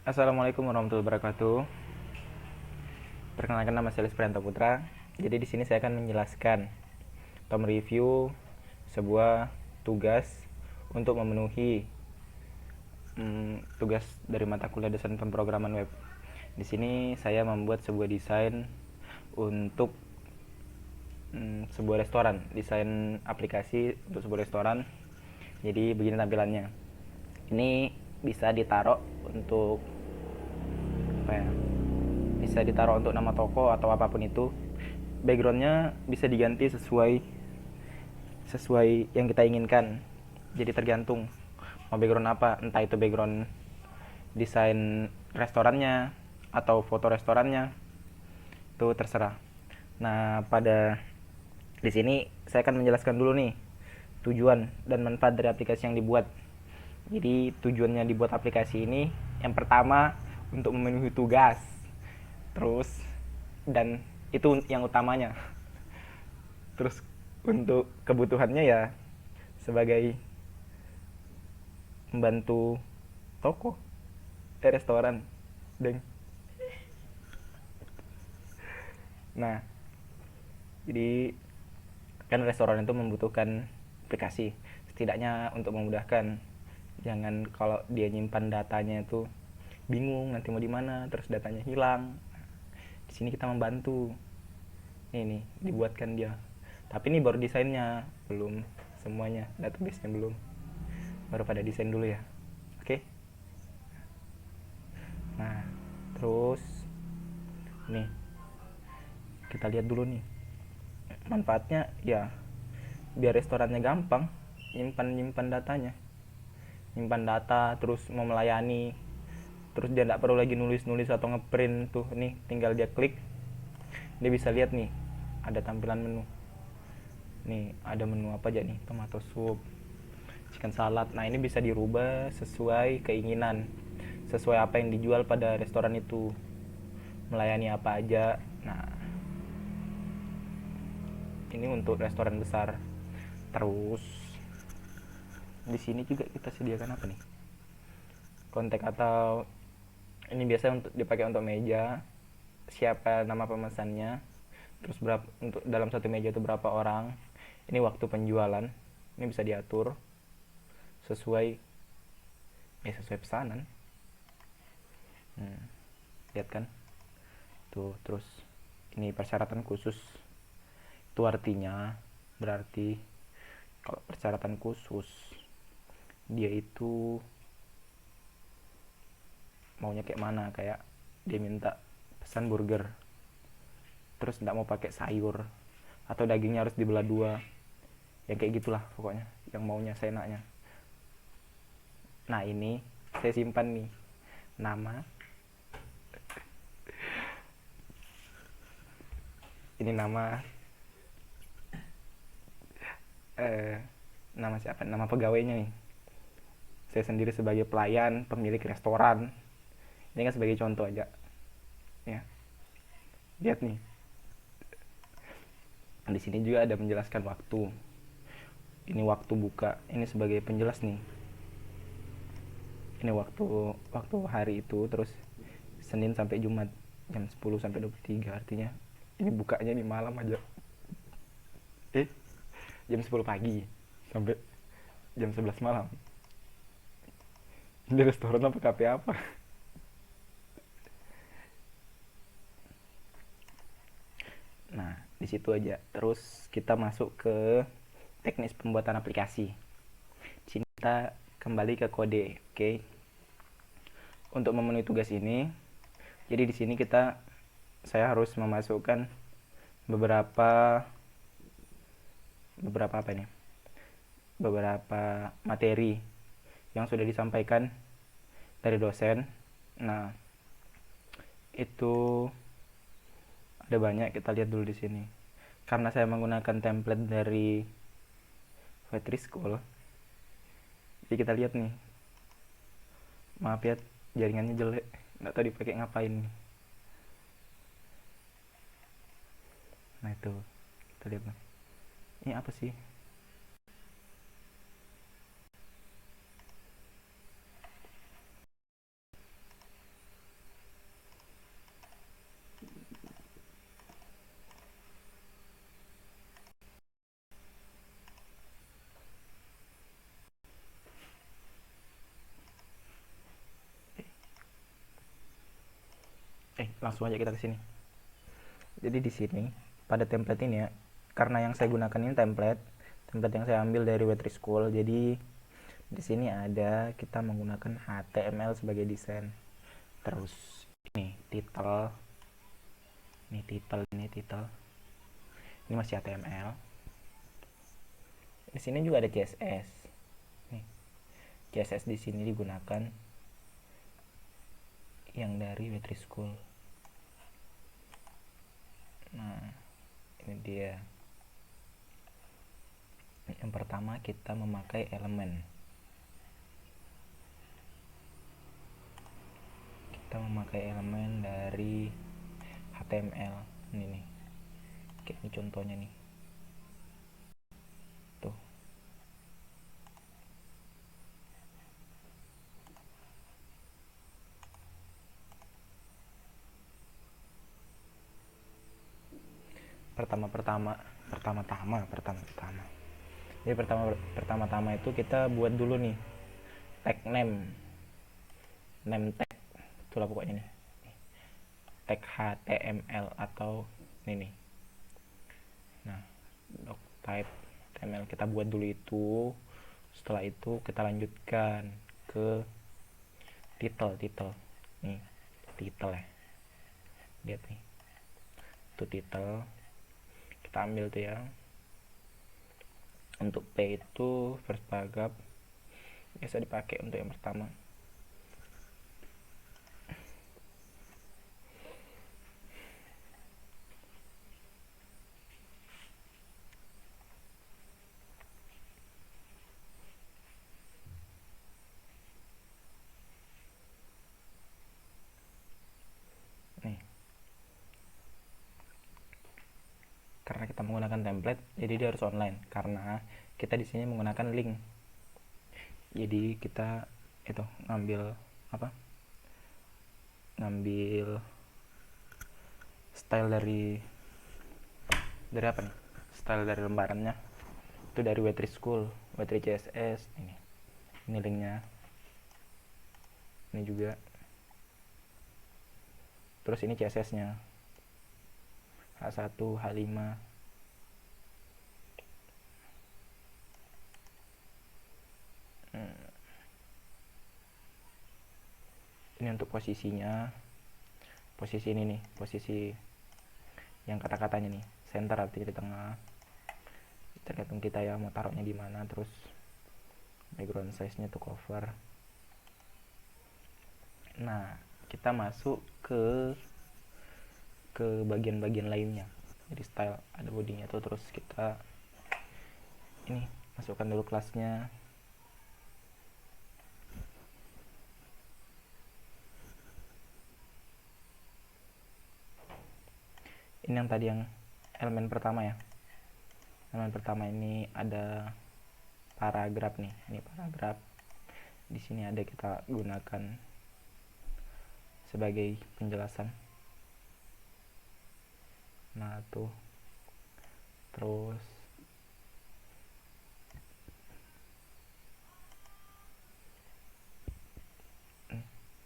Assalamualaikum warahmatullahi wabarakatuh. Perkenalkan, nama saya Prianto Putra. Jadi di sini saya akan menjelaskan atau mereview sebuah tugas untuk memenuhi tugas dari mata kuliah desain pemrograman web. Di sini saya membuat sebuah desain untuk sebuah restoran, desain aplikasi untuk sebuah restoran. Jadi begini tampilannya. Ini bisa ditaruh untuk apa ya? Bisa ditaruh untuk nama toko atau apapun itu. Backgroundnya bisa diganti sesuai sesuai yang kita inginkan. Jadi tergantung mau background apa, entah itu background desain restorannya atau foto restorannya, itu terserah. Nah, pada di sini saya akan menjelaskan dulu nih tujuan dan manfaat dari aplikasi yang dibuat. Jadi tujuannya dibuat aplikasi ini, yang pertama untuk memenuhi tugas, terus dan itu yang utamanya. Terus untuk kebutuhannya ya sebagai membantu toko, restoran, deng. Nah, jadi kan restoran itu membutuhkan aplikasi setidaknya untuk memudahkan. Jangan kalau dia nyimpan datanya itu bingung nanti mau di mana, terus datanya hilang. Di sini kita membantu. Ini dibuatkan dia. Tapi ini baru desainnya, belum semuanya, database-nya belum. Baru pada desain dulu ya. Oke. Nah, terus nih kita lihat dulu nih manfaatnya ya, biar restorannya gampang nyimpan datanya, nyimpan data, terus mau melayani, terus dia tidak perlu lagi nulis atau ngeprint tuh. Nih tinggal dia klik, dia bisa lihat nih ada tampilan menu. Nih ada menu apa aja nih, tomato soup, chicken salad. Nah, ini bisa dirubah sesuai keinginan, sesuai apa yang dijual pada restoran itu, melayani apa aja. Nah, ini untuk restoran besar. Terus di sini juga kita sediakan apa nih, kontak, atau ini biasa untuk dipakai untuk meja, siapa nama pemesannya, terus berapa untuk dalam satu meja itu berapa orang. Ini waktu penjualan, ini bisa diatur sesuai sesuai pesanan. Lihat kan tuh. Terus ini persyaratan khusus, itu artinya berarti kalau persyaratan khusus dia itu maunya kayak mana, kayak dia minta pesan burger terus tidak mau pakai sayur atau dagingnya harus dibelah dua, yang kayak gitulah pokoknya, yang maunya seenaknya. Nah, ini saya simpan nih nama, ini nama eh, nama siapa, nama pegawainya nih, saya sendiri sebagai pelayan pemilik restoran. Ini kan sebagai contoh aja ya. Lihat nih, di sini juga ada menjelaskan waktu. Ini waktu buka, ini sebagai penjelas nih. Ini waktu waktu hari itu, terus Senin sampai Jumat jam 10 sampai 23. Artinya ini bukanya nih malam aja. Jam 10 pagi sampai jam 11 malam. Ini restoran apa kafe apa? Nah, di situ aja. Terus kita masuk ke teknis pembuatan aplikasi. Di sini kita kembali ke kode, oke? Untuk memenuhi tugas ini, jadi di sini saya harus memasukkan beberapa beberapa apa ini? Beberapa materi yang sudah disampaikan dari dosen. Nah, itu ada banyak, kita lihat dulu di sini. Karena saya menggunakan template dari Vetri School, jadi kita lihat nih. Maaf ya, jaringannya jelek, nggak tahu dipakai ngapain nih. Nah, itu kita lihat nih. Ini apa sih? langsung aja kita ke sini. Jadi di sini pada template ini ya, karena yang saya gunakan ini template yang saya ambil dari Web3 School. Jadi di sini ada kita menggunakan HTML sebagai desain. Terus ini title, ini masih HTML. Di sini juga ada CSS. Nih, CSS di sini digunakan yang dari Web3 School. Nah, ini dia. Yang pertama kita memakai elemen. Kita memakai elemen dari HTML. Ini nih. Kayak ini contohnya nih. Tuh. Pertama-tama. Jadi pertama-tama itu kita buat dulu nih tag name tag, itulah pokoknya nih, tag HTML atau ini nih. Nah, doc type HTML kita buat dulu itu. Setelah itu kita lanjutkan ke title nih, title ya, lihat nih, itu title kita ambil tuh ya. Untuk P itu first paragraph biasa dipakai untuk yang pertama. Nih, karena kita menggunakan template jadi dia harus online, karena kita di sini menggunakan link. Jadi kita itu ngambil style dari apa nih, style dari lembarannya itu dari Web3 School, Web3 CSS. Ini linknya, ini juga. Terus ini CSS nya H1 H5. Ini untuk posisinya, posisi ini nih, posisi yang kata-katanya nih, center artinya di tengah, tergantung kita ya mau taruhnya di mana. Terus background size nya tuh cover. Nah, kita masuk ke bagian-bagian lainnya. Jadi style ada bodinya tuh, terus kita ini masukkan dulu kelasnya. Ini yang tadi yang elemen pertama ya. Elemen pertama ini ada paragraf nih. Ini paragraf. Di sini ada kita gunakan sebagai penjelasan. Nah, tuh. Terus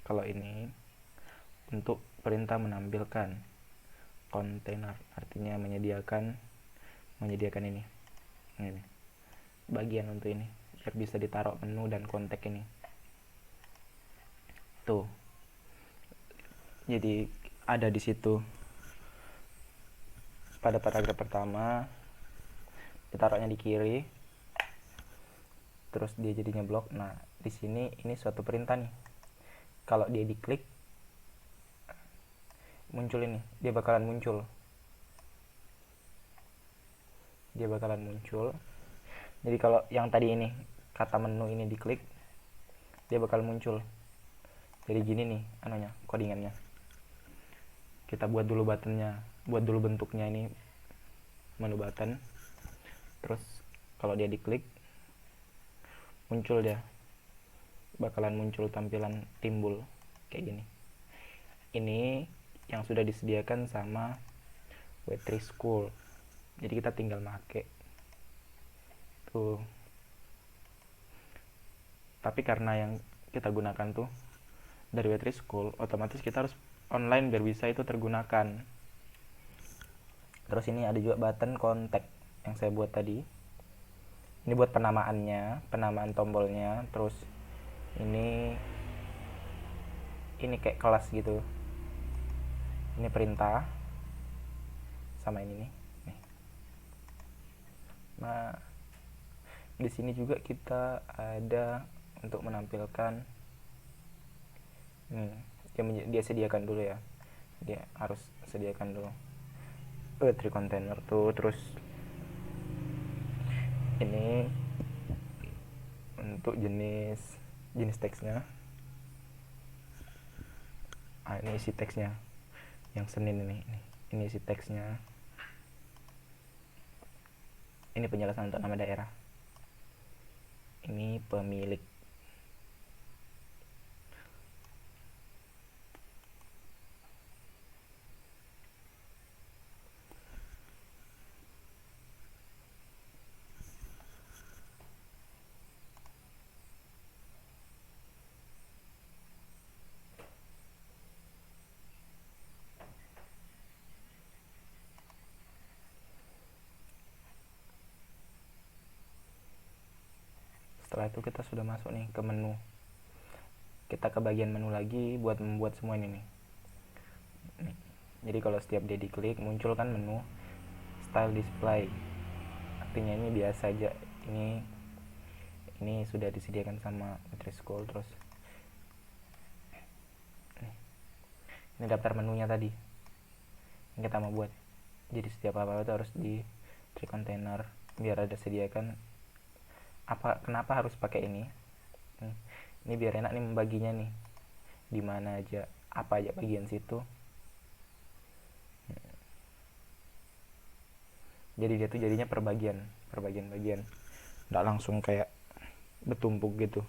kalau ini untuk perintah menampilkan kontainer, artinya menyediakan ini bagian untuk ini biar bisa ditaruh menu dan kontak ini tuh. Jadi ada di situ pada paragraf pertama, ditaruhnya di kiri, terus dia jadinya blok. Nah, di sini ini suatu perintah nih, kalau dia diklik muncul ini, dia bakalan muncul. Jadi kalau yang tadi ini kata menu ini diklik, dia bakal muncul. Jadi gini nih anunya, codingannya. Kita buat dulu buttonnya, buat dulu bentuknya ini menu button. Terus kalau dia diklik muncul, dia bakalan muncul tampilan timbul kayak gini. Ini yang sudah disediakan sama Web3 School. Jadi kita tinggal make tuh. Tapi karena yang kita gunakan tuh dari Web3 School, otomatis kita harus online biar bisa itu tergunakan. Terus ini ada juga button kontak yang saya buat tadi. Ini buat penamaannya, penamaan tombolnya. Terus ini kayak kelas gitu. Ini perintah sama ini nih. Nah, di sini juga kita ada untuk menampilkan dia sediakan dulu ya. Dia harus sediakan dulu tree container tuh. Terus ini untuk jenis teksnya. Ini isi teksnya yang Senin ini isi teksnya. Ini penjelasan untuk nama daerah. Ini pemilik. Setelah itu kita sudah masuk nih ke menu. Kita ke bagian menu lagi buat membuat semua ini nih. Jadi kalau setiap dia diklik muncul kan menu style display. Artinya ini biasa aja. Ini sudah disediakan sama Nutri-School. Terus ini daftar menunya tadi yang kita mau buat. Jadi setiap apa itu harus di tree container biar ada sediakan. Kenapa harus pakai ini? Ini biar enak nih membaginya nih, di mana aja, apa aja bagian situ. Jadi dia tuh jadinya perbagian, nggak langsung kayak bertumpuk gitu.